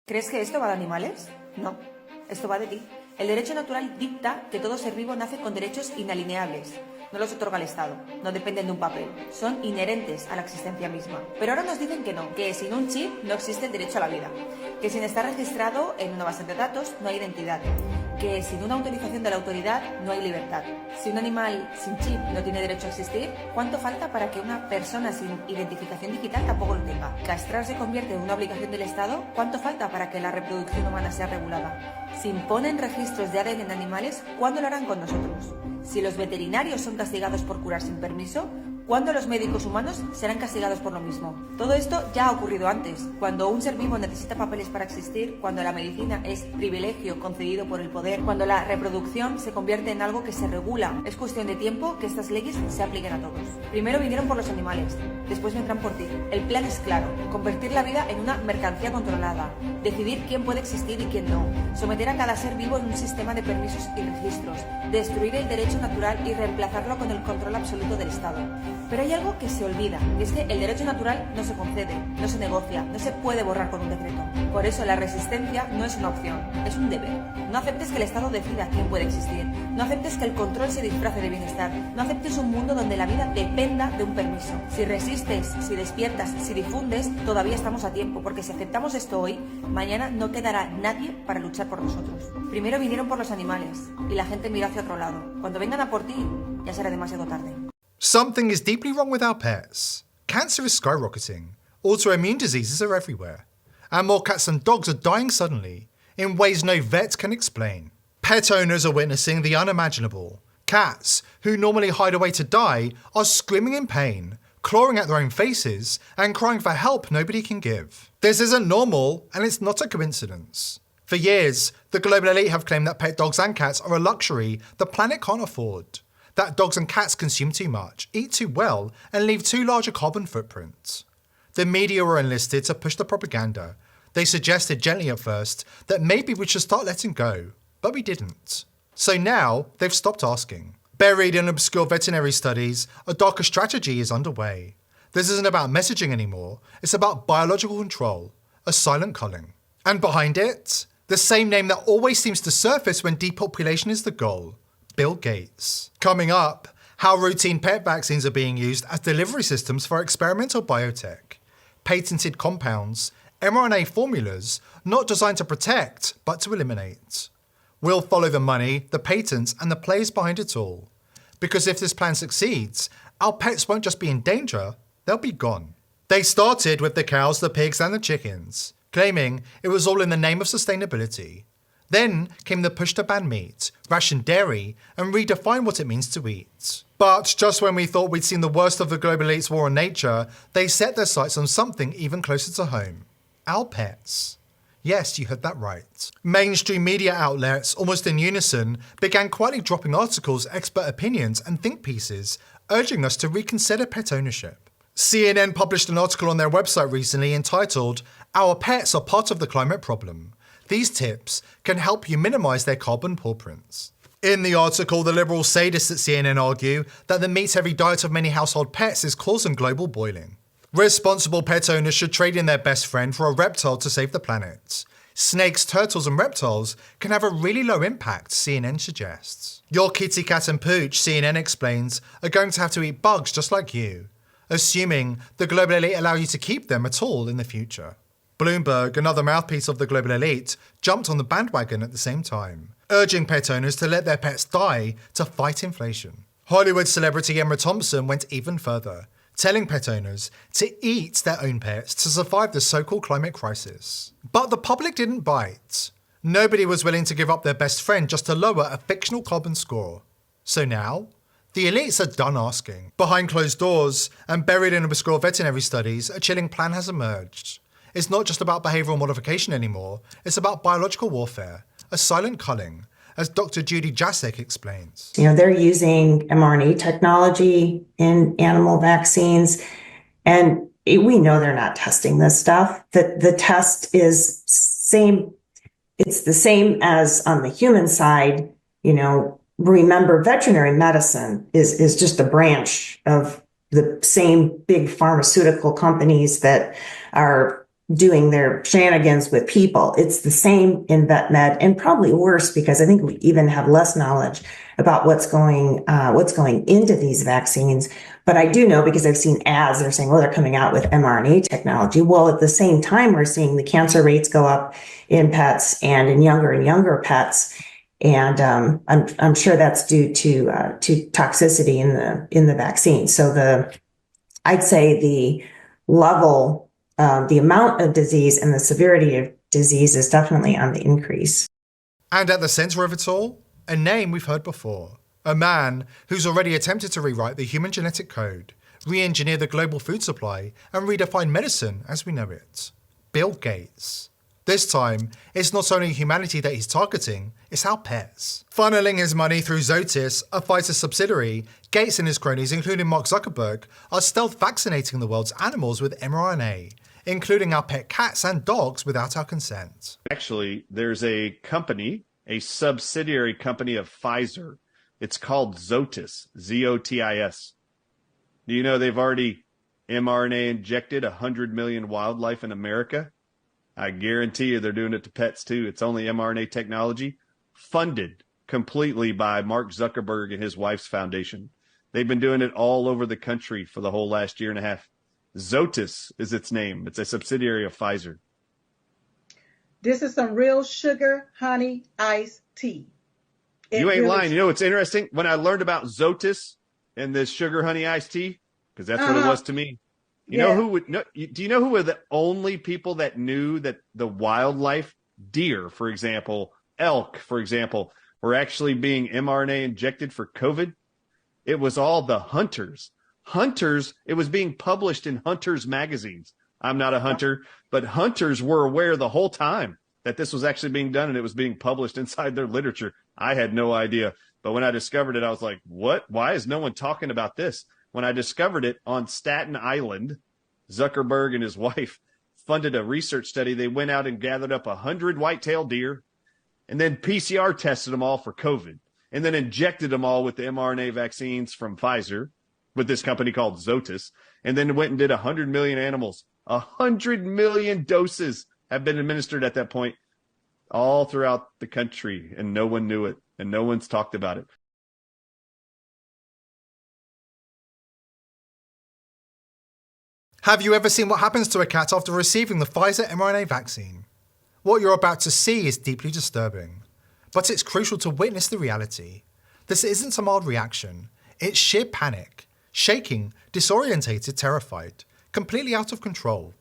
¿Crees que esto va de animales? No, esto va de ti. El derecho natural dicta que todo ser vivo nace con derechos inalineables. No los otorga el Estado, no dependen de un papel, son inherentes a la existencia misma. Pero ahora nos dicen que no, que sin un chip no existe el derecho a la vida, que sin estar registrado en una base de datos no hay identidad, que sin una autorización de la autoridad no hay libertad. Si un animal sin chip no tiene derecho a existir, ¿cuánto falta para que una persona sin identificación digital tampoco lo tenga? ¿Castrar se convierte en una obligación del Estado? ¿Cuánto falta para que la reproducción humana sea regulada? Si imponen registros de ADN en animales, ¿cuándo lo harán con nosotros? Si los veterinarios son castigados por curar sin permiso, ¿cuándo los médicos humanos serán castigados por lo mismo? Todo esto ya ha ocurrido antes, cuando un ser vivo necesita papeles para existir, cuando la medicina es privilegio concedido por el poder, cuando la reproducción se convierte en algo que se regula. Es cuestión de tiempo que estas leyes se apliquen a todos. Primero vinieron por los animales, después vendrán por ti. El plan es claro, convertir la vida en una mercancía controlada, decidir quién puede existir y quién no, someter a cada ser vivo en un sistema de permisos y registros, destruir el derecho natural y reemplazarlo con el control absoluto del Estado. Pero hay algo que se olvida, y es que el derecho natural no se concede, no se negocia, no se puede borrar con un decreto. Por eso la resistencia no es una opción, es un deber. No aceptes que el Estado decida quién puede existir, no aceptes que el control se disfrace de bienestar, no aceptes un mundo donde la vida dependa de un permiso. Si resistes, si despiertas, si difundes, todavía estamos a tiempo, porque si aceptamos esto hoy, mañana no quedará nadie para luchar por nosotros. Primero vinieron por los animales, y la gente miró hacia otro lado. Cuando vengan a por ti, ya será demasiado tarde. Something is deeply wrong with our pets. Cancer is skyrocketing. Autoimmune diseases are everywhere. And more cats and dogs are dying suddenly, in ways no vet can explain. Pet owners are witnessing the unimaginable. Cats, who normally hide away to die, are screaming in pain, clawing at their own faces, and crying for help nobody can give. This isn't normal, and it's not a coincidence. For years, the global elite have claimed that pet dogs and cats are a luxury the planet can't afford. That dogs and cats consume too much, eat too well, and leave too large a carbon footprint. The media were enlisted to push the propaganda. They suggested gently at first that maybe we should start letting go, but we didn't. So now, they've stopped asking. Buried in obscure veterinary studies, a darker strategy is underway. This isn't about messaging anymore, it's about biological control, a silent culling. And behind it, the same name that always seems to surface when depopulation is the goal. Bill Gates. Coming up, how routine pet vaccines are being used as delivery systems for experimental biotech. Patented compounds, mRNA formulas, not designed to protect, but to eliminate. We'll follow the money, the patents, and the players behind it all. Because if this plan succeeds, our pets won't just be in danger, they'll be gone. They started with the cows, the pigs, and the chickens, claiming it was all in the name of sustainability. Then came the push to ban meat, ration dairy, and redefine what it means to eat. But just when we thought we'd seen the worst of the global elite's war on nature, they set their sights on something even closer to home. Our pets. Yes, you heard that right. Mainstream media outlets, almost in unison, began quietly dropping articles, expert opinions, and think pieces, urging us to reconsider pet ownership. CNN published an article on their website recently entitled, "Our Pets Are Part of the Climate Problem." These tips can help you minimize their carbon footprints. In the article, the liberal sadists at CNN argue that the meat-heavy diet of many household pets is causing global boiling. Responsible pet owners should trade in their best friend for a reptile to save the planet. Snakes, turtles, and reptiles can have a really low impact, CNN suggests. Your kitty cat and pooch, CNN explains, are going to have to eat bugs just like you, assuming the global elite allow you to keep them at all in the future. Bloomberg, another mouthpiece of the global elite, jumped on the bandwagon at the same time, urging pet owners to let their pets die to fight inflation. Hollywood celebrity Emma Thompson went even further, telling pet owners to eat their own pets to survive the so-called climate crisis. But the public didn't bite. Nobody was willing to give up their best friend just to lower a fictional carbon score. So now, the elites are done asking. Behind closed doors and buried in obscure veterinary studies, a chilling plan has emerged. It's not just about behavioural modification anymore, it's about biological warfare, a silent culling, as Dr. Judy Jasek explains. They're using mRNA technology in animal vaccines, and we know they're not testing this stuff. The test is it's the same as on the human side. Remember, veterinary medicine is just a branch of the same big pharmaceutical companies that are doing their shenanigans with people. It's the same in vet med, and probably worse because I think we even have less knowledge about what's going into these vaccines. But I do know, because I've seen ads, they're saying, well, they're coming out with mRNA technology. Well, at the same time, we're seeing the cancer rates go up in pets and younger pets. And I'm sure that's due to toxicity in the vaccine. So I'd say the level, the amount of disease and the severity of disease is definitely on the increase. And at the centre of it all, a name we've heard before. A man who's already attempted to rewrite the human genetic code, re-engineer the global food supply, and redefine medicine as we know it. Bill Gates. This time, it's not only humanity that he's targeting, it's our pets. Funneling his money through Zoetis, a Pfizer subsidiary, Gates and his cronies, including Mark Zuckerberg, are stealth vaccinating the world's animals with mRNA, including our pet cats and dogs without our consent. Actually, there's a company, a subsidiary company of Pfizer. It's called Zoetis, Z-O-T-I-S. Do you know they've already mRNA injected 100 million wildlife in America? I guarantee you they're doing it to pets too. It's only mRNA technology, funded completely by Mark Zuckerberg and his wife's foundation. They've been doing it all over the country for the whole last year and a half. Zoetis is its name. It's a subsidiary of Pfizer. This is some real sugar, honey, iced tea. You ain't lying. You know what's interesting? When I learned about Zoetis and this sugar, honey, iced tea, because that's what it was to me. You know who would know? Do you know who were the only people that knew that the wildlife, deer, for example, elk, for example, were actually being mRNA injected for COVID? It was all the hunters. Hunters, it was being published in hunters magazines. I'm not a hunter, but hunters were aware the whole time that this was actually being done, and it was being published inside their literature. I had no idea. But when I discovered it, I was like, what? Why is no one talking about this? When I discovered it on Staten Island, Zuckerberg and his wife funded a research study. They went out and gathered up 100 white-tailed deer and then PCR tested them all for COVID and then injected them all with the mRNA vaccines from Pfizer with this company called Zoetis, and then went and did 100 million animals. 100 million doses have been administered at that point all throughout the country, and no one knew it, and no one's talked about it. Have you ever seen what happens to a cat after receiving the Pfizer mRNA vaccine? What you're about to see is deeply disturbing, but it's crucial to witness the reality. This isn't a mild reaction, it's sheer panic, shaking, disorientated, terrified, completely out of control.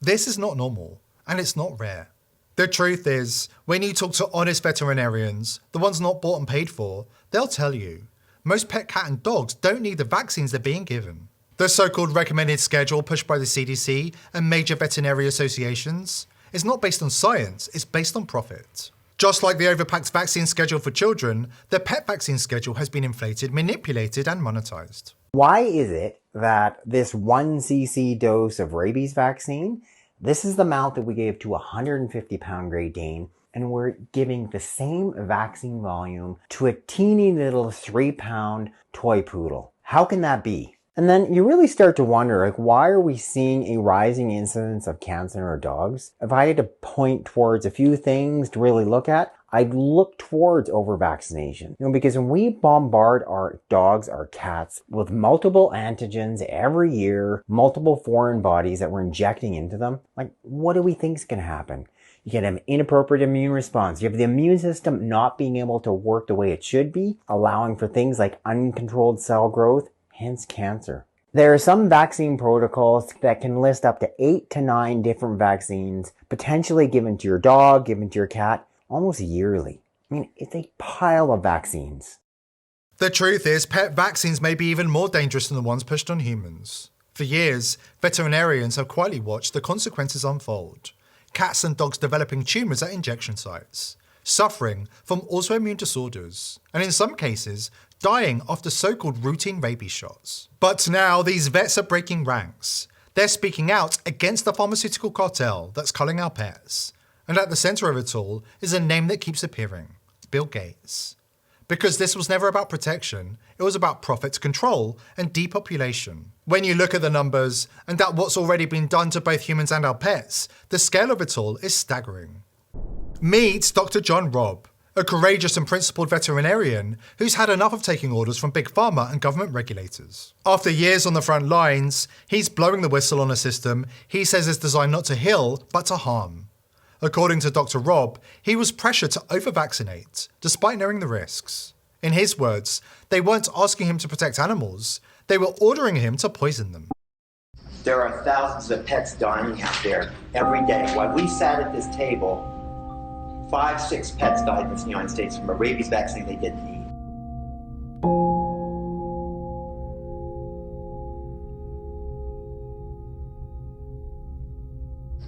This is not normal, and it's not rare. The truth is, when you talk to honest veterinarians, the ones not bought and paid for, they'll tell you, most pet cat and dogs don't need the vaccines they're being given. The so-called recommended schedule pushed by the CDC and major veterinary associations is not based on science, it's based on profit. Just like the overpacked vaccine schedule for children, the pet vaccine schedule has been inflated, manipulated, and monetized. Why is it that this 1 cc dose of rabies vaccine, this is the amount that we gave to a 150-pound Great Dane, and we're giving the same vaccine volume to a teeny little 3-pound toy poodle? How can that be? And then you really start to wonder, why are we seeing a rising incidence of cancer in our dogs? If I had to point towards a few things to really look at, I'd look towards over-vaccination. Because when we bombard our dogs, our cats, with multiple antigens every year, multiple foreign bodies that we're injecting into them, what do we think is going to happen? You can have an inappropriate immune response. You have the immune system not being able to work the way it should be, allowing for things like uncontrolled cell growth, hence cancer. There are some vaccine protocols that can list up to 8 to 9 different vaccines potentially given to your dog, given to your cat, almost yearly. It's a pile of vaccines. The truth is, pet vaccines may be even more dangerous than the ones pushed on humans. For years, veterinarians have quietly watched the consequences unfold. Cats and dogs developing tumours at injection sites, suffering from autoimmune disorders, and in some cases, dying after so-called routine rabies shots. But now these vets are breaking ranks. They're speaking out against the pharmaceutical cartel that's culling our pets. And at the centre of it all is a name that keeps appearing, Bill Gates. because this was never about protection, it was about profit control and depopulation. When you look at the numbers and at what's already been done to both humans and our pets, the scale of it all is staggering. Meet Dr. John Robb, a courageous and principled veterinarian who's had enough of taking orders from big pharma and government regulators. After years on the front lines, he's blowing the whistle on a system he says is designed not to heal, but to harm. According to Dr. Robb, he was pressured to over-vaccinate, despite knowing the risks. In his words, they weren't asking him to protect animals, they were ordering him to poison them. There are thousands of pets dying out there every day. While we sat at this table, 6 pets died in the United States from a rabies vaccine they didn't need.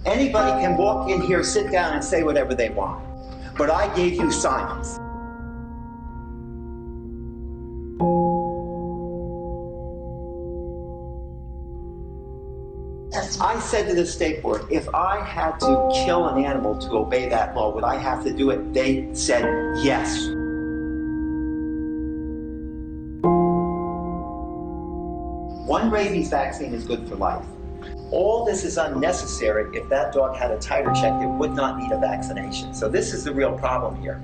Anybody can walk in here, sit down, and say whatever they want. But I gave you science. I said to the state board, if I had to kill an animal to obey that law, would I have to do it? They said yes. One rabies vaccine is good for life. All this is unnecessary. If that dog had a titer check, it would not need a vaccination. So this is the real problem here.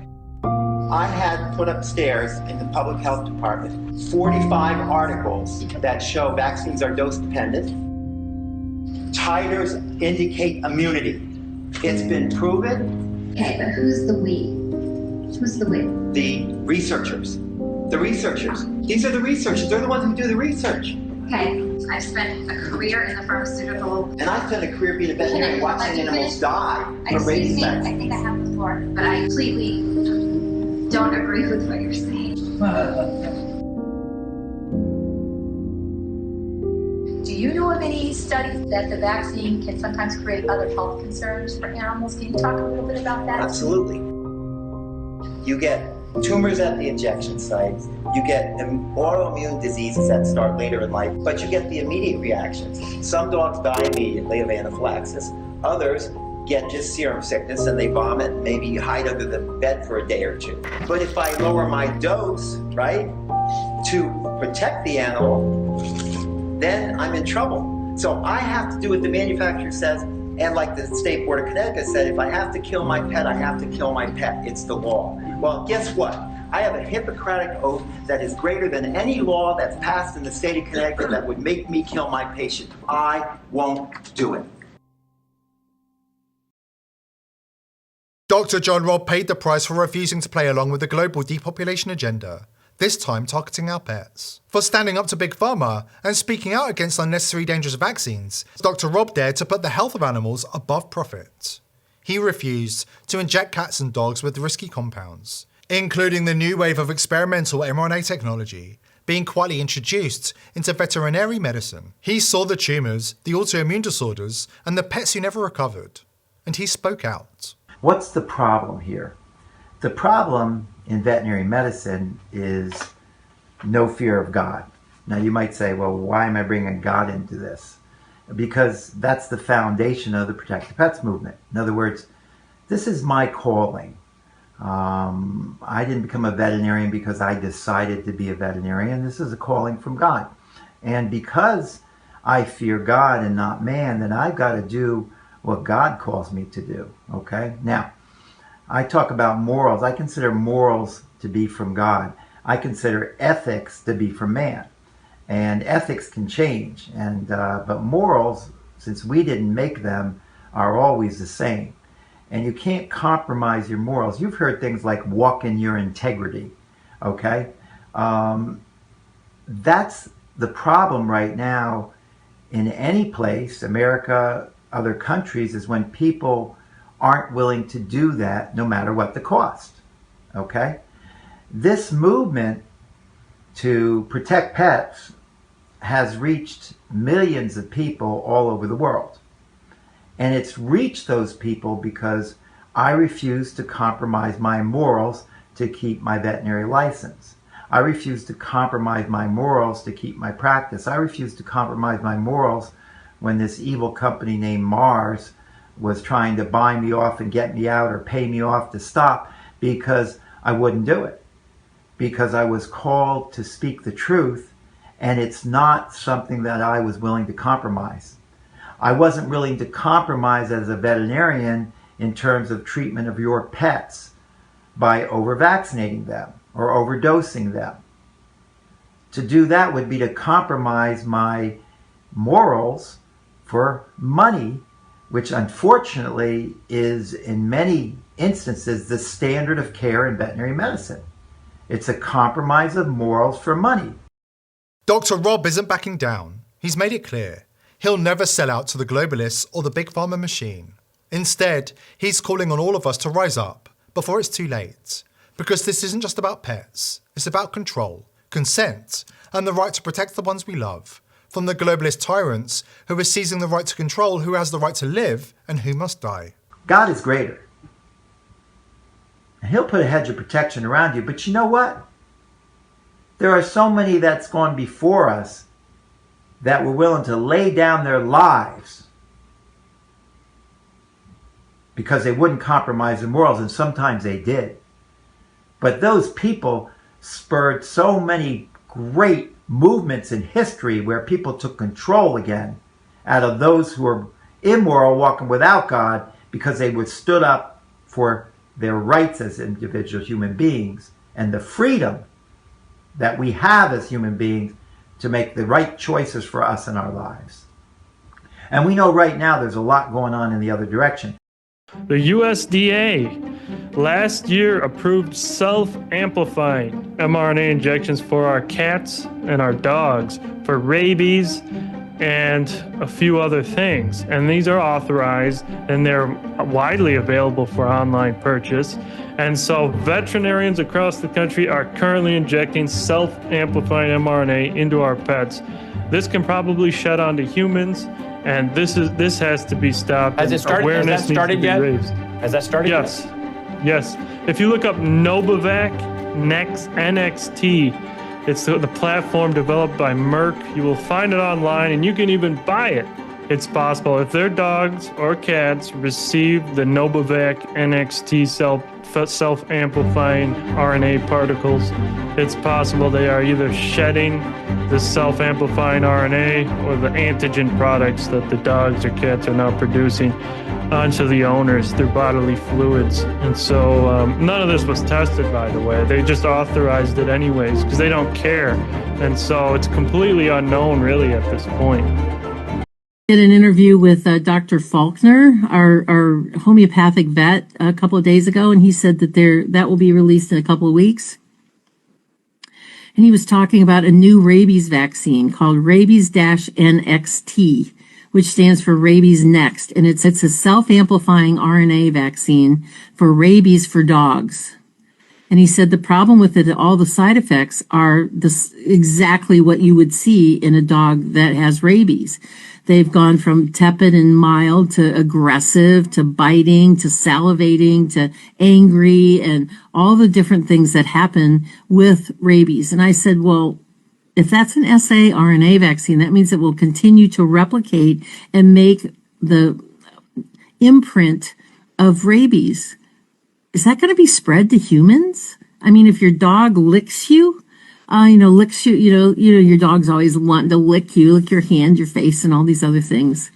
I had put upstairs in the public health department 45 articles that show vaccines are dose dependent. Titers indicate immunity. It's been proven. Okay, but who's the we? Who's the we? The researchers. The researchers. These are the researchers. They're the ones who do the research. Okay, I've spent a career in the pharmaceutical. And I've spent a career being a veterinarian watching animals die from rabies vaccines. I think I have before, but I completely don't agree with what you're saying. Do you know of any studies that the vaccine can sometimes create other health concerns for animals? Can you talk a little bit about that? Absolutely. You get tumors at the injection sites, you get autoimmune diseases that start later in life, but you get the immediate reactions. Some dogs die immediately of anaphylaxis, others get just serum sickness and they vomit, maybe hide under the bed for a day or two. But if I lower my dose, right, to protect the animal, then I'm in trouble. So I have to do what the manufacturer says, and like the State Board of Connecticut said, if I have to kill my pet, I have to kill my pet. It's the law. Well, guess what? I have a Hippocratic oath that is greater than any law that's passed in the state of Connecticut that would make me kill my patient. I won't do it. Dr. John Robb paid the price for refusing to play along with the global depopulation agenda, this time targeting our pets. For standing up to Big Pharma and speaking out against unnecessary dangerous vaccines, Dr. Robb dared to put the health of animals above profit. He refused to inject cats and dogs with risky compounds, including the new wave of experimental mRNA technology being quietly introduced into veterinary medicine. He saw the tumours, the autoimmune disorders, and the pets who never recovered. And he spoke out. What's the problem here? The problem in veterinary medicine is no fear of God. Now you might say, well, why am I bringing God into this? Because that's the foundation of the Protect the Pets movement. In other words, this is my calling. I didn't become a veterinarian because I decided to be a veterinarian. This is a calling from God. And because I fear God and not man, then I've got to do what God calls me to do. Okay? Now, I talk about morals. I consider morals to be from God. I consider ethics to be from man. And ethics can change. But morals, since we didn't make them, are always the same. And you can't compromise your morals. You've heard things like walk in your integrity. Okay? That's the problem right now in any place, America, other countries, is when people aren't willing to do that no matter what the cost. Okay? This movement to protect pets has reached millions of people all over the world. And it's reached those people because I refuse to compromise my morals to keep my veterinary license. I refuse to compromise my morals to keep my practice. I refuse to compromise my morals when this evil company named Mars was trying to buy me off and get me out or pay me off to stop, because I wouldn't do it. because I was called to speak the truth, and it's not something that I was willing to compromise. I wasn't willing to compromise as a veterinarian in terms of treatment of your pets by over-vaccinating them or overdosing them. To do that would be to compromise my morals for money, which unfortunately is in many instances the standard of care in veterinary medicine. It's a compromise of morals for money. Dr. Rob isn't backing down. He's made it clear. He'll never sell out to the globalists or the big pharma machine. Instead, he's calling on all of us to rise up before it's too late. Because this isn't just about pets. It's about control, consent, and the right to protect the ones we love from the globalist tyrants who are seizing the right to control who has the right to live and who must die. God is greater. And he'll put a hedge of protection around you. But you know what? There are so many that's gone before us that were willing to lay down their lives because they wouldn't compromise their morals, and sometimes they did. But those people spurred so many great movements in history where people took control again out of those who were immoral, walking without God, because they would stood up for their rights as individual human beings and the freedom that we have as human beings to make the right choices for us in our lives. And we know right now there's a lot going on in the other direction. The USDA last year approved self-amplifying mRNA injections for our cats and our dogs for rabies and a few other things. And these are authorized and they're widely available for online purchase. And so veterinarians across the country are currently injecting self-amplifying mRNA into our pets. This can probably shed onto humans, and this has to be stopped. Has it started? Awareness Has that started needs to be yet? raised. Has that started Yes. yet? Yes. If you look up Novavax NXT, it's the platform developed by Merck. You will find it online, and you can even buy it. It's possible if their dogs or cats receive the Novavax NXT self-amplifying RNA particles, it's possible they are either shedding the self-amplifying RNA or the antigen products that the dogs or cats are now producing onto the owners through bodily fluids. And so none of this was tested, by the way. They just authorized it anyways because they don't care. And so it's completely unknown really at this point. Did an interview with Dr. Faulkner, our homeopathic vet, a couple of days ago, and he said that that will be released in a couple of weeks. And he was talking about a new rabies vaccine called Rabies-NXT, which stands for Rabies Next, and it's a self-amplifying RNA vaccine for rabies for dogs. And he said the problem with it, all the side effects are exactly what you would see in a dog that has rabies. They've gone from tepid and mild to aggressive to biting to salivating to angry and all the different things that happen with rabies. And I said, well, if that's an saRNA vaccine, that means it will continue to replicate and make the imprint of rabies. Is that going to be spread to humans? I mean, if your dog licks you, licks you, your dog's always wanting to lick you, lick your hand, your face, and all these other things.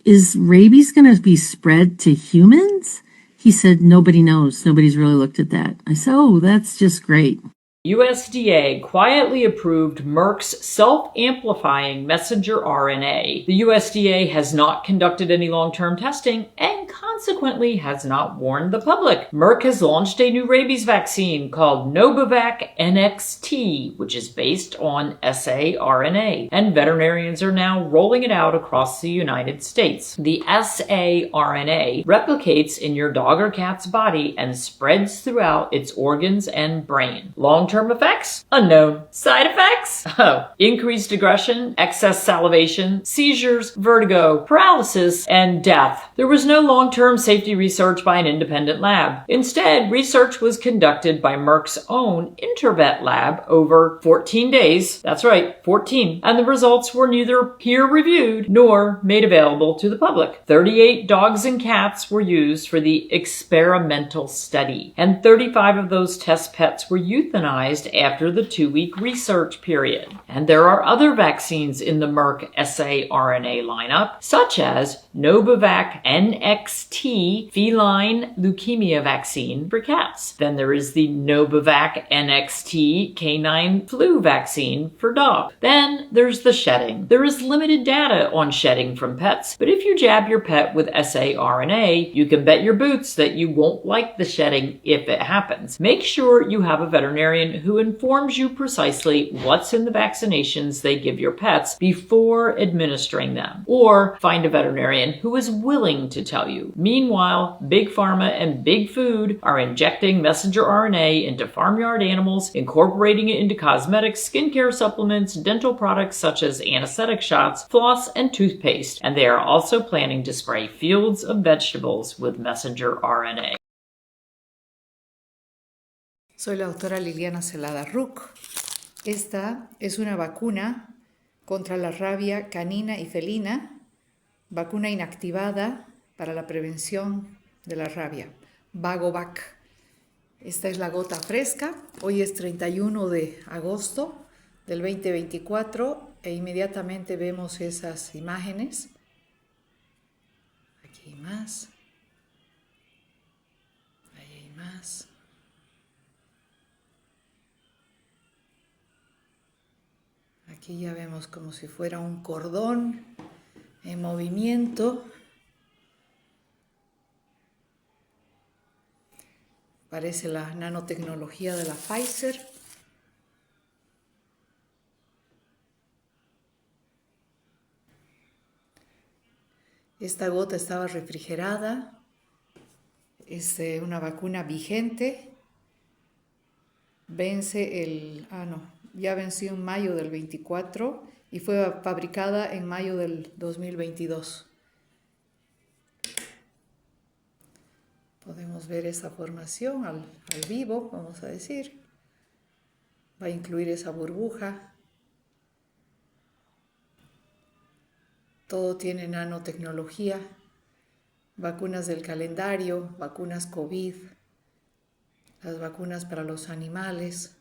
Is rabies going to be spread to humans? He said, nobody knows. Nobody's really looked at that. I said, oh, that's just great. USDA quietly approved Merck's self-amplifying messenger RNA. The USDA has not conducted any long-term testing and consequently has not warned the public. Merck has launched a new rabies vaccine called Novavax NXT, which is based on saRNA, and veterinarians are now rolling it out across the United States. The saRNA replicates in your dog or cat's body and spreads throughout its organs and brain. Long-term effects? Unknown. Side effects? Oh, increased aggression, excess salivation, seizures, vertigo, paralysis, and death. There was no long-term long-term safety research by an independent lab. Instead, research was conducted by Merck's own Intervet lab over 14 days. That's right, 14. And the results were neither peer-reviewed nor made available to the public. 38 dogs and cats were used for the experimental study, and 35 of those test pets were euthanized after the 2-week research period. And there are other vaccines in the Merck saRNA lineup, such as Novavax NXT feline leukemia vaccine for cats. Then there is the Novavax NXT canine flu vaccine for dogs. Then there's the shedding. There is limited data on shedding from pets, but if you jab your pet with saRNA, you can bet your boots that you won't like the shedding if it happens. Make sure you have a veterinarian who informs you precisely what's in the vaccinations they give your pets before administering them, or find a veterinarian who is willing to tell you. Meanwhile, Big Pharma and Big Food are injecting messenger RNA into farmyard animals, incorporating it into cosmetics, skincare supplements, dental products such as anesthetic shots, floss, and toothpaste, and they are also planning to spray fields of vegetables with messenger RNA. Soy la doctora Liliana Celada Ruc. Esta es una vacuna contra la rabia canina y felina, vacuna inactivada para la prevención de la rabia, Vagovac. Esta es la gota fresca. Hoy es 31 de agosto del 2024 e inmediatamente vemos esas imágenes. Aquí hay más. Ahí hay más. Aquí ya vemos como si fuera un cordón en movimiento. Parece la nanotecnología de la Pfizer. Esta gota estaba refrigerada. Es una vacuna vigente. Ya venció en mayo del 24 y fue fabricada en mayo del 2022. Podemos ver esa formación al vivo, vamos a decir. Va a incluir esa burbuja. Todo tiene nanotecnología. Vacunas del calendario, vacunas COVID, las vacunas para los animales.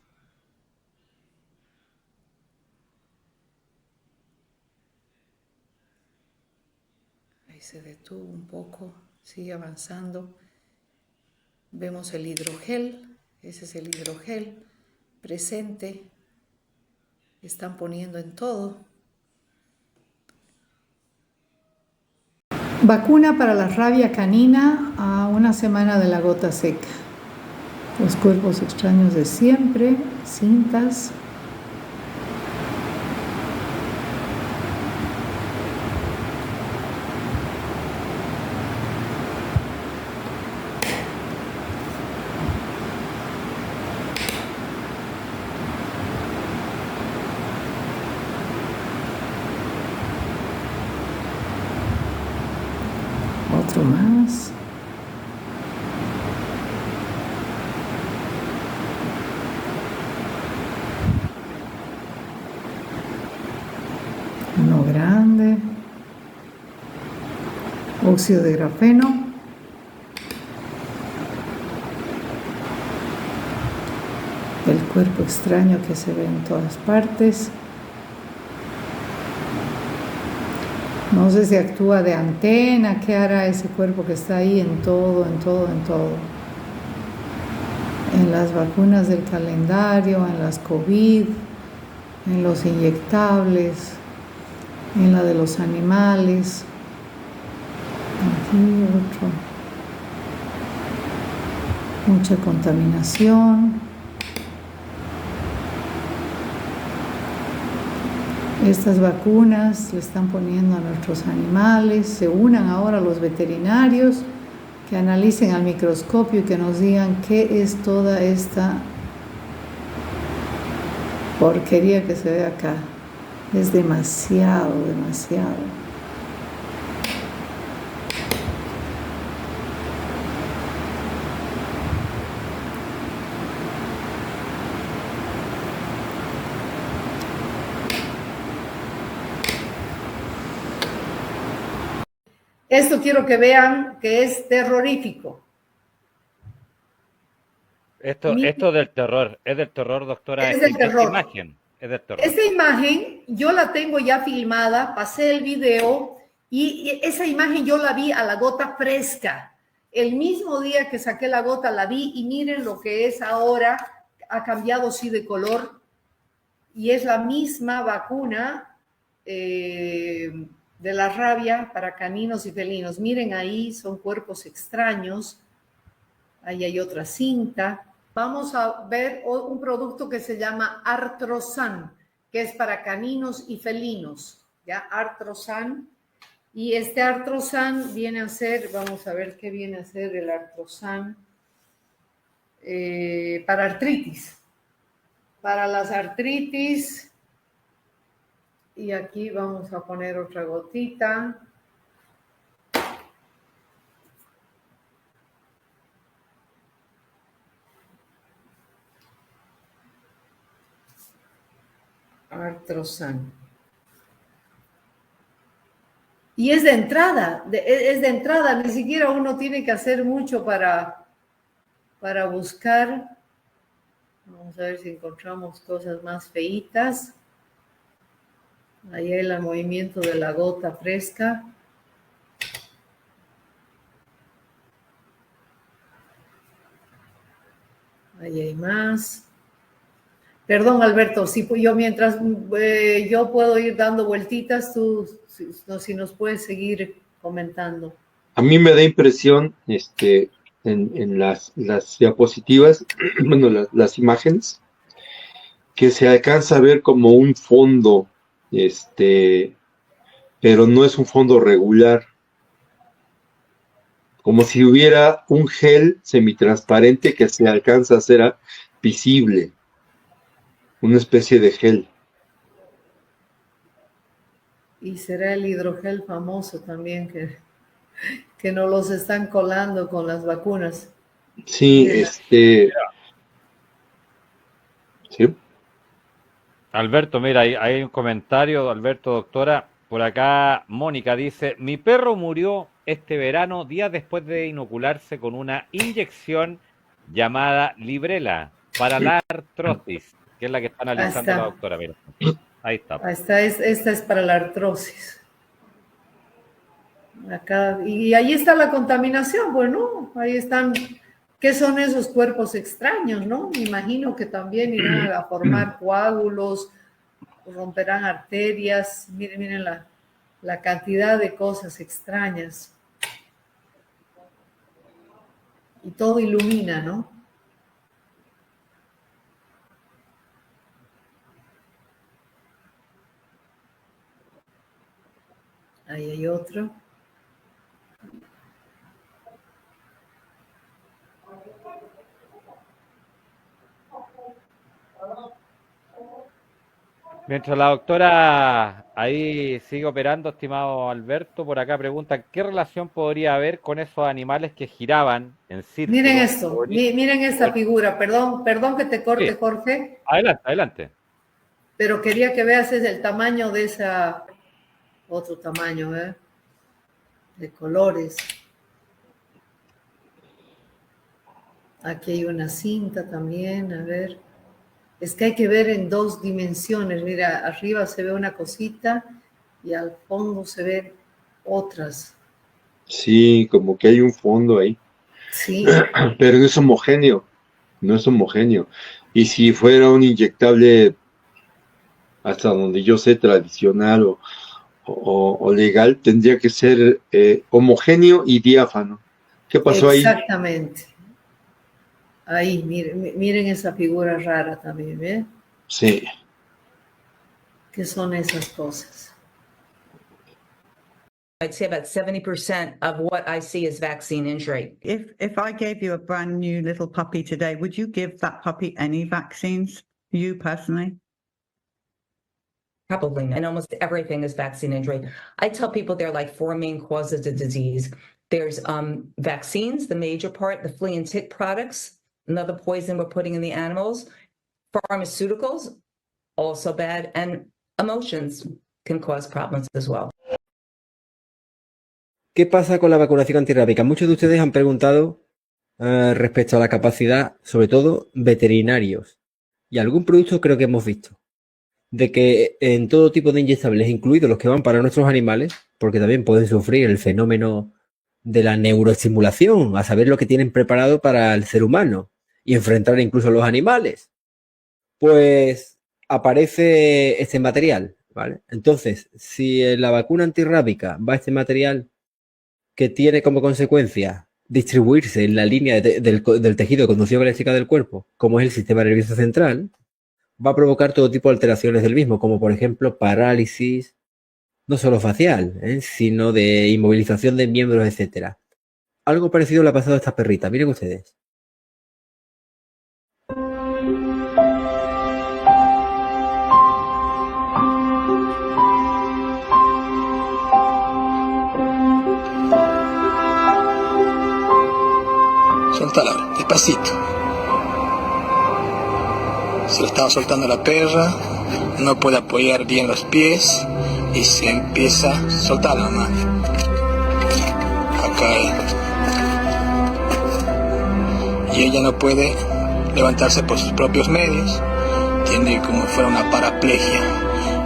Ahí se detuvo un poco, sigue avanzando. Vemos el hidrogel, ese es el hidrogel presente. Están poniendo en todo. Vacuna para la rabia canina a una semana de la gota seca. Los cuerpos extraños de siempre, cintas. Otro más. Uno grande. Óxido de grafeno. El cuerpo extraño que se ve en todas partes. No sé si actúa de antena, qué hará ese cuerpo que está ahí en todo. En las vacunas del calendario, en las COVID, en los inyectables, en la de los animales. Aquí otro. Mucha contaminación. Estas vacunas le están poniendo a nuestros animales. Se unan ahora los veterinarios que analicen al microscopio y que nos digan qué es toda esta porquería que se ve acá. Es demasiado. Esto quiero que vean que es terrorífico. Esto del terror, es del terror, doctora. Es del terror. Esta imagen es del terror. Esta imagen yo la tengo ya filmada, pasé el video y esa imagen yo la vi a la gota fresca. El mismo día que saqué la gota la vi y miren lo que es ahora, ha cambiado sí de color y es la misma vacuna de la rabia para caninos y felinos. Miren ahí, son cuerpos extraños. Ahí hay otra cinta. Vamos a ver un producto que se llama Artrosan, que es para caninos y felinos. ¿Ya? Artrosan. Y este Artrosan viene a ser, vamos a ver qué viene a ser el Artrosan, para artritis. Para las artritis. Y aquí vamos a poner otra gotita. Artrosan. Y es de entrada, ni siquiera uno tiene que hacer mucho para buscar. Vamos a ver si encontramos cosas más feitas. Ahí hay el movimiento de la gota fresca. Ahí hay más. Perdón, Alberto, si yo mientras yo puedo ir dando vueltitas, tú si nos puedes seguir comentando. A mí me da impresión, en las diapositivas, bueno, las imágenes, que se alcanza a ver como un fondo, pero no es un fondo regular. Como si hubiera un gel semitransparente que se alcanza a hacer visible. Una especie de gel. Y será el hidrogel famoso también que nos los están colando con las vacunas. Sí, sí. Alberto, mira, hay un comentario, Alberto, doctora. Por acá, Mónica dice, mi perro murió este verano días después de inocularse con una inyección llamada Librela para la artrosis, que es la que está analizando la doctora. Mira, ahí está. Esta es para la artrosis. Acá, y ahí está la contaminación, bueno, ahí están. ¿Qué son esos cuerpos extraños, no? Me imagino que también irán a formar coágulos, romperán arterias. Miren la cantidad de cosas extrañas. Y todo ilumina, ¿no? Ahí hay otro. Mientras la doctora ahí sigue operando, estimado Alberto, por acá pregunta, ¿qué relación podría haber con esos animales que giraban en círculo? Miren esto, miren esta figura, perdón que te corte, sí. Jorge. Adelante, adelante. Pero quería que veas el tamaño de esa, otro tamaño, de colores. Aquí hay una cinta también, a ver. Es que hay que ver en dos dimensiones. Mira, arriba se ve una cosita y al fondo se ven otras. Sí, como que hay un fondo ahí. Sí. Pero no es homogéneo. No es homogéneo. Y si fuera un inyectable, hasta donde yo sé, tradicional o legal, tendría que ser homogéneo y diáfano. ¿Qué pasó ahí? Exactamente. Ahí, miren esa figura rara también, ¿ven? Sí. ¿Qué son esas cosas? I'd say about 70% of what I see is vaccine injury. If I gave you a brand new little puppy today, would you give that puppy any vaccines, you personally? Probably not. And almost everything is vaccine injury. I tell people there are like four main causes of disease. There's vaccines, the major part, the flea and tick products, another poison we're putting in the animals, pharmaceuticals, also bad, and emotions can cause problems as well. ¿Qué pasa con la vacunación antirrábica? Muchos de ustedes han preguntado respecto a la capacidad, sobre todo veterinarios. Y algún producto creo que hemos visto. De que en todo tipo de inyectables, incluidos los que van para nuestros animales, porque también pueden sufrir el fenómeno de la neuroestimulación, a saber lo que tienen preparado para el ser humano y enfrentar incluso a los animales, pues aparece este material, ¿vale? Entonces, si en la vacuna antirrábica va este material que tiene como consecuencia distribuirse en la línea del tejido de conducción eléctrica del cuerpo, como es el sistema nervioso central, va a provocar todo tipo de alteraciones del mismo, como por ejemplo parálisis, no solo facial, sino de inmovilización de miembros, etcétera. Algo parecido le ha pasado a esta perrita, miren ustedes. Soltala, despacito. Se le estaba soltando la perra, no puede apoyar bien los pies y se empieza a soltar nomás. Acá y ella no puede levantarse por sus propios medios, tiene como fuera una paraplegia.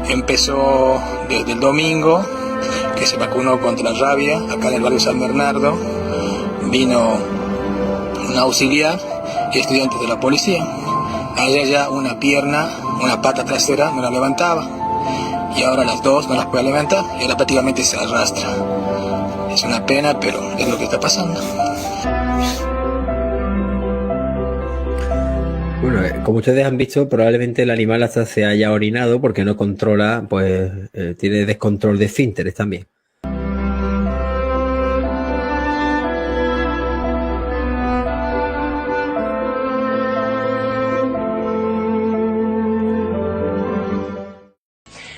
Empezó desde el domingo, que se vacunó contra la rabia, acá en el barrio San Bernardo. Vino un auxiliar y estudiantes de la policía. A ella ya una pierna, una pata trasera no la levantaba y ahora las dos no las puede levantar y ahora prácticamente se arrastra. Es una pena, pero es lo que está pasando. Bueno, como ustedes han visto, probablemente el animal hasta se haya orinado porque no controla, pues tiene descontrol de esfínteres también.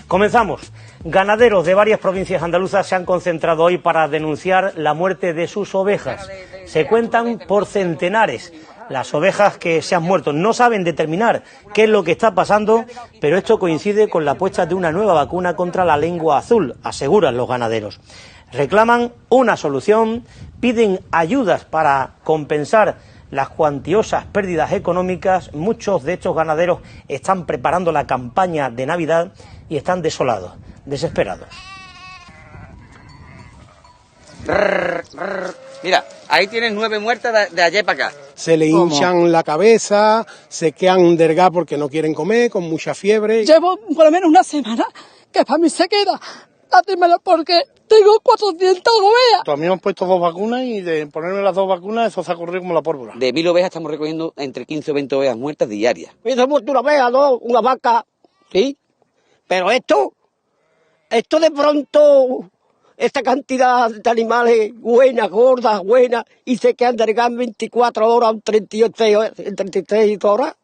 Comenzamos. Ganaderos de varias provincias andaluzas se han concentrado hoy para denunciar la muerte de sus ovejas. Se cuentan por centenares las ovejas que se han muerto. No saben determinar qué es lo que está pasando, pero esto coincide con la puesta de una nueva vacuna contra la lengua azul, aseguran los ganaderos. Reclaman una solución, piden ayudas para compensar las cuantiosas pérdidas económicas. Muchos de estos ganaderos están preparando la campaña de Navidad y están desolados, desesperados. Mira, ahí tienes 9 muertas de ayer para acá. Se le hinchan la cabeza, se quedan delgadas porque no quieren comer, con mucha fiebre. Llevo por lo menos una semana que para mí se queda. Dátemelo porque tengo 400 ovejas. A mí me han puesto 2 vacunas y de ponerme las 2 vacunas eso se ha corrido como la pólvora. De 1000 ovejas estamos recogiendo entre 15 o 20 ovejas muertas diarias. Me he muerto una oveja, ¿no? Una vaca, sí. Pero esto de pronto, esta cantidad de animales buenas, gordas, buenas, y se quedan delgadas 24 horas, 36 horas.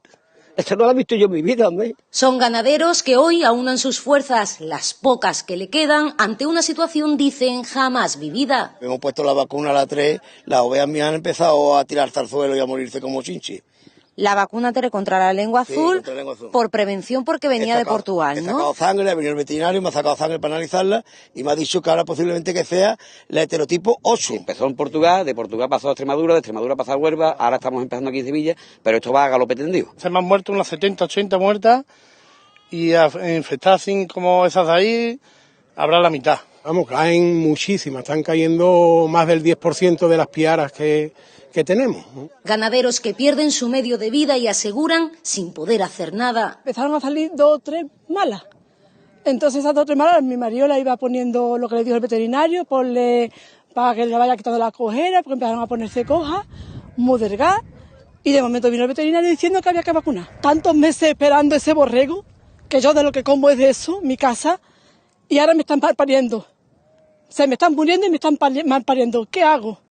Eso no lo he visto yo en mi vida, hombre. Son ganaderos que hoy aunan sus fuerzas, las pocas que le quedan, ante una situación, dicen, jamás vivida. Hemos puesto la vacuna a la 3, las ovejas mías han empezado a tirarse al suelo y a morirse como chinchi. La vacuna contra la lengua azul, contra la lengua azul, por prevención porque venía de Portugal, ¿no? He sacado sangre, ha venido el veterinario, me ha sacado sangre para analizarla y me ha dicho que ahora posiblemente que sea la heterotipo 8. Sí, empezó en Portugal, de Portugal pasó a Extremadura, de Extremadura pasó a Huelva, ahora estamos empezando aquí en Sevilla, pero esto va a galope tendido. Se me han muerto unas 70, 80 muertas y infectadas así como esas de ahí, habrá la mitad. Vamos, caen muchísimas, están cayendo más del 10% de las piaras que tenemos. Ganaderos que pierden su medio de vida y aseguran sin poder hacer nada. Empezaron a salir 2 o 3 malas. Entonces esas 2 o 3 malas mi marido le iba poniendo lo que le dijo el veterinario, para que le vaya quitando la cojera, porque empezaron a ponerse cojas, muy delgadas, y de momento vino el veterinario diciendo que había que vacunar. Tantos meses esperando ese borrego, que yo de lo que como es de eso, mi casa, y ahora me están malpariendo. Se me están muriendo y me están malpariendo. ¿Qué hago?